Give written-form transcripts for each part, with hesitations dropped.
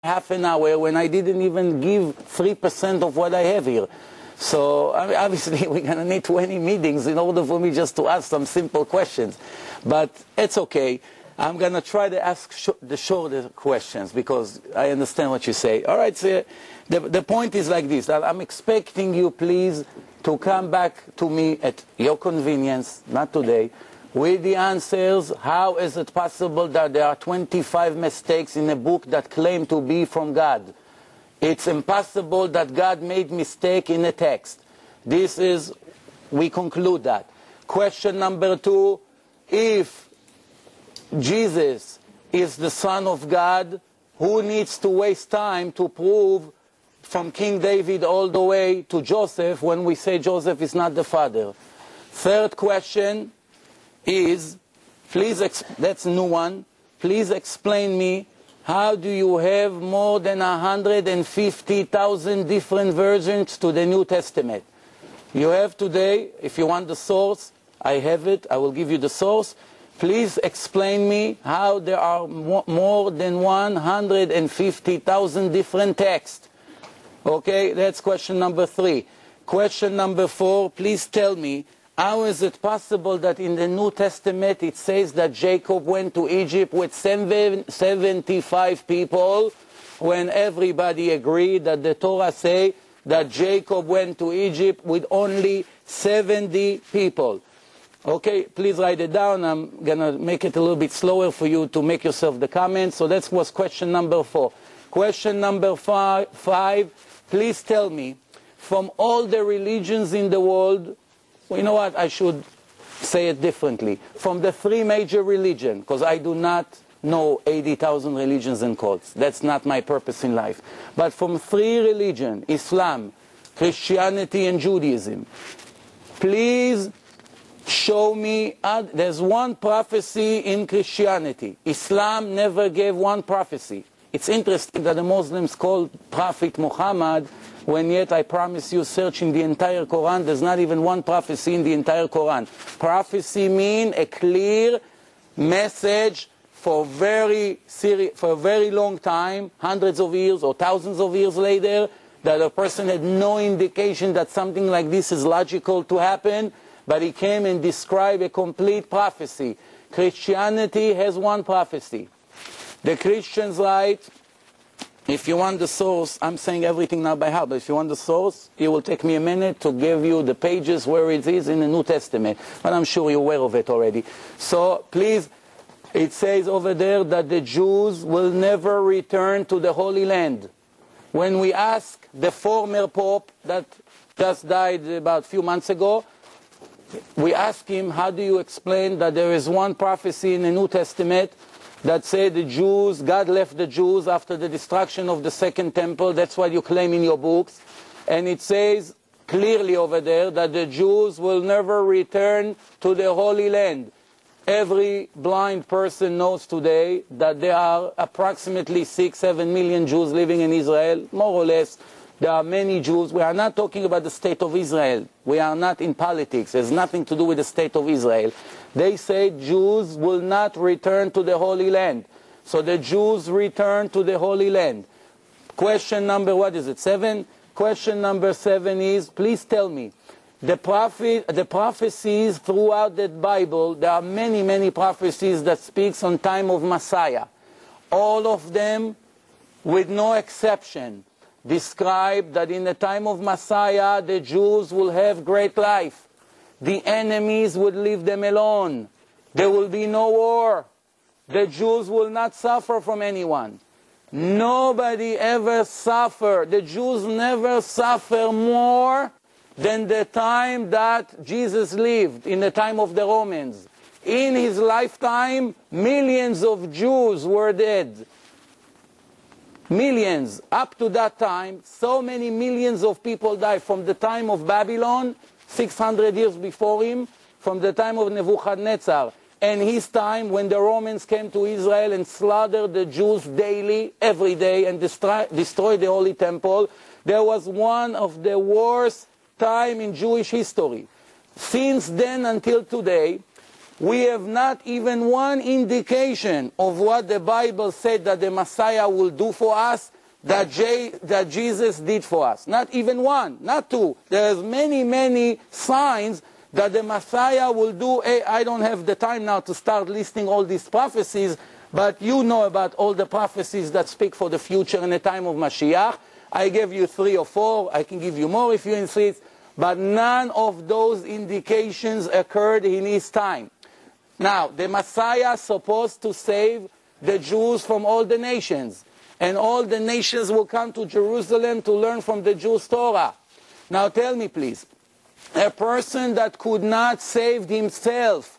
half an hour when I didn't even give 3% of what I have here. So obviously we're going to need 20 meetings in order for me just to ask some simple questions. But it's okay. I'm going to try to ask the shorter questions because I understand what you say. All right, so the point is like this. I'm expecting you, please, to come back to me at your convenience, not today, with the answers. How is it possible that there are 25 mistakes in a book that claim to be from God? It's impossible that God made mistake in a text. We conclude that. Question number 2, if Jesus is the Son of God, who needs to waste time to prove from King David all the way to Joseph when we say Joseph is not the father? Third question is, that's a new one, please explain me, how do you have more than 150,000 different versions to the New Testament? You have today, if you want the source, I have it, I will give you the source. Please explain me how there are more than 150,000 different texts. Okay, that's question number 3. Question number 4, please tell me, how is it possible that in the New Testament it says that Jacob went to Egypt with 75 people when everybody agreed that the Torah say that Jacob went to Egypt with only 70 people? Okay, please write it down. I'm going to make it a little bit slower for you to make yourself the comments. So that was question number 4. Question number 5, please tell me, from all the religions in the world, you know what, I should say it differently. From the 3 major religions, because I do not know 80,000 religions and cults. That's not my purpose in life. But from 3 religions, Islam, Christianity, and Judaism, please show me, there's one prophecy in Christianity. Islam never gave one prophecy. It's interesting that the Muslims call Prophet Muhammad, when yet I promise you, searching the entire Quran, there's not even one prophecy in the entire Quran. Prophecy means a clear message for a very long time, hundreds of years or thousands of years later, that a person had no indication that something like this is logical to happen, but he came and described a complete prophecy. Christianity has one prophecy. The Christians write, if you want the source, I'm saying everything now by heart, but if you want the source, it will take me a minute to give you the pages where it is in the New Testament. But I'm sure you're aware of it already. So please, it says over there that the Jews will never return to the Holy Land. When we ask the former Pope that just died about a few months ago, we ask him, how do you explain that there is one prophecy in the New Testament that say the Jews, God left the Jews after the destruction of the Second Temple? That's what you claim in your books. And it says clearly over there that the Jews will never return to the Holy Land. Every blind person knows today that there are approximately 6-7 million Jews living in Israel, more or less. There are many Jews. We are not talking about the state of Israel. We are not in politics. It has nothing to do with the state of Israel. They say Jews will not return to the Holy Land. So the Jews return to the Holy Land. Question number, 7? Question number 7 is, please tell me, the prophecies throughout the Bible, there are many, many prophecies that speaks on time of Messiah. All of them, with no exception, describe that in the time of Messiah, the Jews will have great life. The enemies would leave them alone. There will be no war. The Jews will not suffer from anyone. Nobody ever suffered. The Jews never suffer more than the time that Jesus lived, in the time of the Romans. In his lifetime, millions of Jews were dead. Millions. Up to that time, so many millions of people died. From the time of Babylon, 600 years before him, from the time of Nebuchadnezzar, and his time when the Romans came to Israel and slaughtered the Jews daily, every day, and destroyed the Holy Temple, there was one of the worst time in Jewish history. Since then until today, we have not even one indication of what the Bible said that the Messiah will do for us, that Jesus did for us. Not even one, not two. There's many, many signs that the Messiah will do. I don't have the time now to start listing all these prophecies, but you know about all the prophecies that speak for the future in the time of Mashiach. I gave you 3 or 4. I can give you more if you insist. But none of those indications occurred in his time. Now, the Messiah is supposed to save the Jews from all the nations. And all the nations will come to Jerusalem to learn from the Jews' Torah. Now tell me please, a person that could not save himself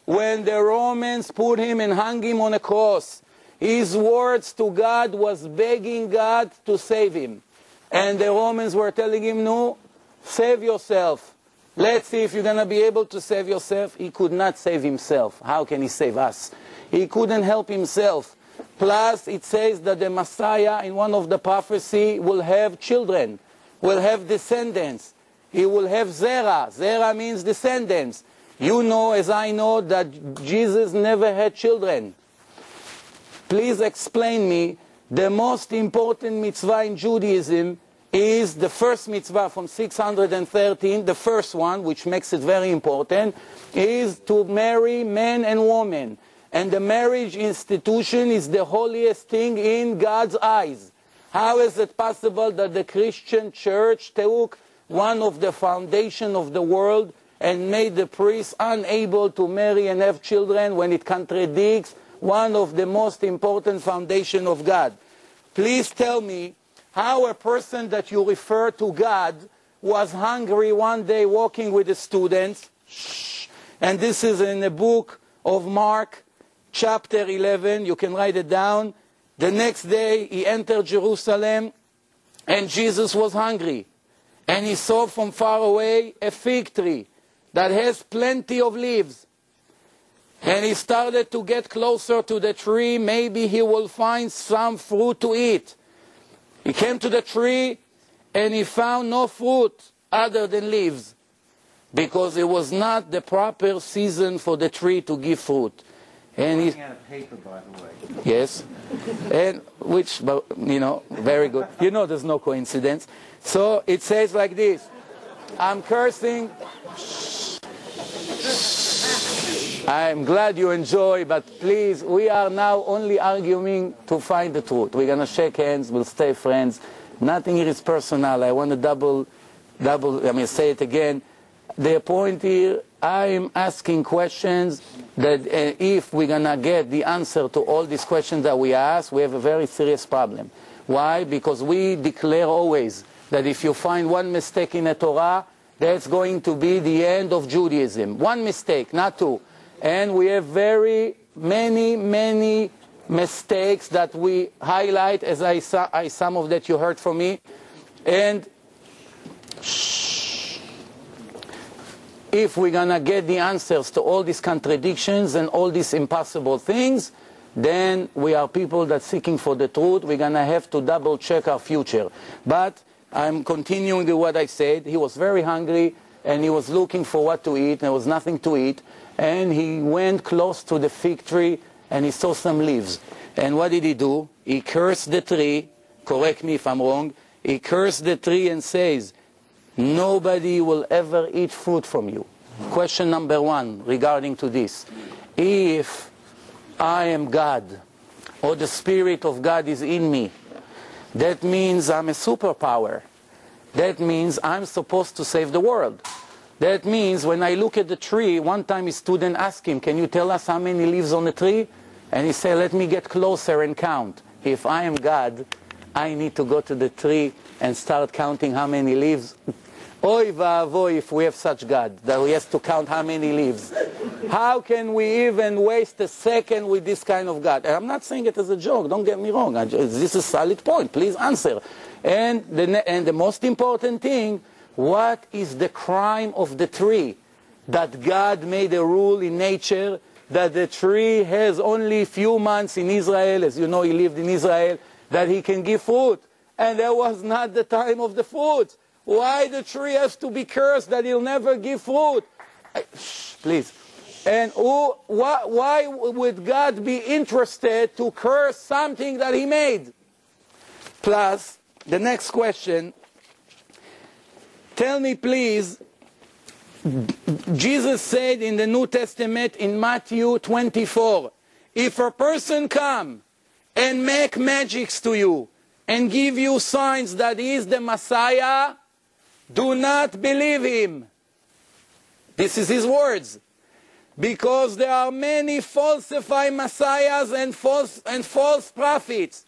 when the Romans put him and hung him on a cross, his words to God was begging God to save him. And the Romans were telling him, no, save yourself. Let's see if you're going to be able to save yourself. He could not save himself. How can he save us? He couldn't help himself. Plus, it says that the Messiah, in one of the prophecy, will have children, will have descendants. He will have Zerah. Zerah means descendants. You know, as I know, that Jesus never had children. Please explain me, the most important mitzvah in Judaism is the first mitzvah from 613, the first one, which makes it very important, is to marry man and woman. And the marriage institution is the holiest thing in God's eyes. How is it possible that the Christian church took one of the foundation of the world and made the priests unable to marry and have children when it contradicts one of the most important foundation of God? Please tell me how a person that you refer to God was hungry one day walking with the students, and this is in the book of Mark, chapter 11, you can write it down. The next day he entered Jerusalem and Jesus was hungry. And he saw from far away a fig tree that has plenty of leaves. And he started to get closer to the tree. Maybe he will find some fruit to eat. He came to the tree and he found no fruit other than leaves, because it was not the proper season for the tree to give fruit. And he's out of paper, by the way. Yes, and which, you know, very good. You know, there's no coincidence. So it says like this: I'm cursing. I'm glad you enjoy, but please, we are now only arguing to find the truth. We're going to shake hands, we'll stay friends. Nothing here is personal. I want to say it again. The point here, I'm asking questions that if we're going to get the answer to all these questions that we ask, we have a very serious problem. Why? Because we declare always that if you find one mistake in the Torah, that's going to be the end of Judaism. One mistake, not two. And we have very many mistakes that we highlight, as some of that you heard from me. And if we're going to get the answers to all these contradictions and all these impossible things, then we are people that seeking for the truth. We're going to have to double check our future. But I'm continuing with what I said. He was very hungry and he was looking for what to eat. There was nothing to eat. And he went close to the fig tree and he saw some leaves. And what did he do? He cursed the tree. Correct me if I'm wrong. He cursed the tree and says, nobody will ever eat fruit from you. Question number 1 regarding to this. If I am God, or the Spirit of God is in me, that means I'm a superpower. That means I'm supposed to save the world. That means when I look at the tree, one time a student asked him, can you tell us how many leaves on the tree? And he said, let me get closer and count. If I am God, I need to go to the tree and start counting how many leaves. Oy va'avoy if we have such God, that he has to count how many leaves. How can we even waste a second with this kind of God? And I'm not saying it as a joke, don't get me wrong. This is a solid point, please answer. And the most important thing, what is the crime of the tree? That God made a rule in nature that the tree has only a few months in Israel, as you know he lived in Israel, that he can give fruit. And that was not the time of the fruit. Why the tree has to be cursed that he'll never give fruit? Please. And why would God be interested to curse something that he made? Plus, the next question, tell me please, Jesus said in the New Testament in Matthew 24, if a person come and make magics to you and give you signs that he is the Messiah, do not believe him. This is his words. Because there are many falsified messiahs and false prophets,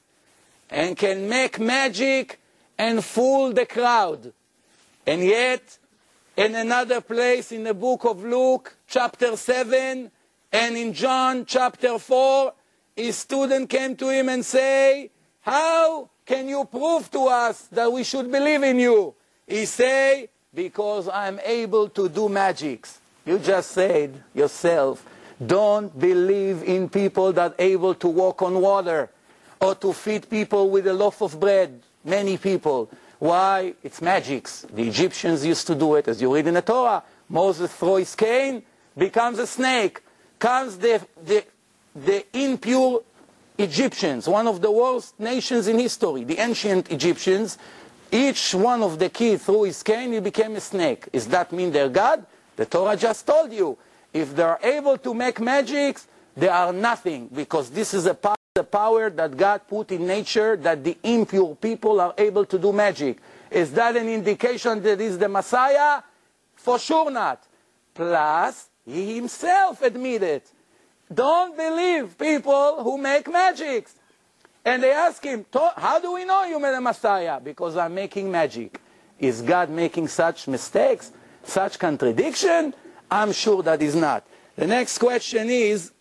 and can make magic and fool the crowd. And yet, in another place in the book of Luke, chapter 7, and in John, chapter 4, his student came to him and say, how can you prove to us that we should believe in you? He say, because I am able to do magics. You just said yourself, don't believe in people that are able to walk on water or to feed people with a loaf of bread, many people. Why? It's magics. The Egyptians used to do it, as you read in the Torah. Moses throws his cane, becomes a snake. Comes the impure Egyptians, one of the worst nations in history, the ancient Egyptians. Each one of the kids threw his cane, he became a snake. Does that mean they're God? The Torah just told you, if they are able to make magics, they are nothing, because this is the power that God put in nature, that the impure people are able to do magic. Is that an indication that he's the Messiah? For sure not. Plus, he himself admitted, don't believe people who make magics. And they ask him, how do we know you're the Messiah? Because I'm making magic. Is God making such mistakes? Such contradiction? I'm sure that is not. The next question is...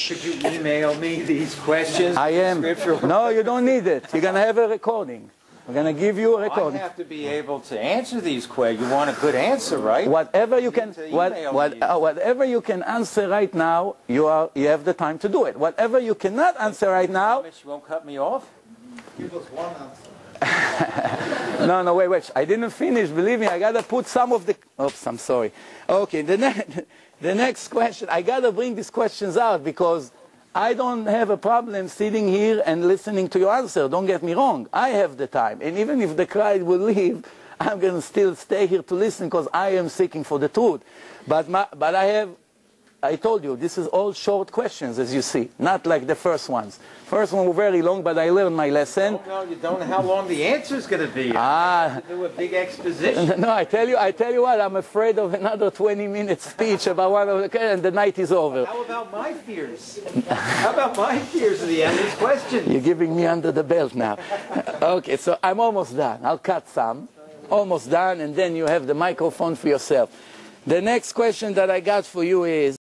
Could you email me these questions? I am. No, you don't need it. You're going to have a recording. We're going to give you a recording. I have to be able to answer these questions. You want a good answer, right? Whatever you can, whatever you can answer right now, you have the time to do it. Whatever you cannot answer right now... You won't cut me off? Give us one answer. No, wait. I didn't finish. Believe me, I got to put some of the... Oops, I'm sorry. Okay, the next question. I got to bring these questions out because I don't have a problem sitting here and listening to your answer. Don't get me wrong. I have the time. And even if the crowd will leave, I'm going to still stay here to listen because I am seeking for the truth. But I told you, this is all short questions, as you see, not like the first ones. First one were very long, but I learned my lesson. No, you don't know how long the answer is going to be. Ah. Do a big exposition. No, I tell you what, I'm afraid of another 20-minute speech about one of the, and the night is over. How about my fears? How about my fears of the end of this question? You're giving me under the belt now. Okay, so I'm almost done. I'll cut some. Almost done, and then you have the microphone for yourself. The next question that I got for you is,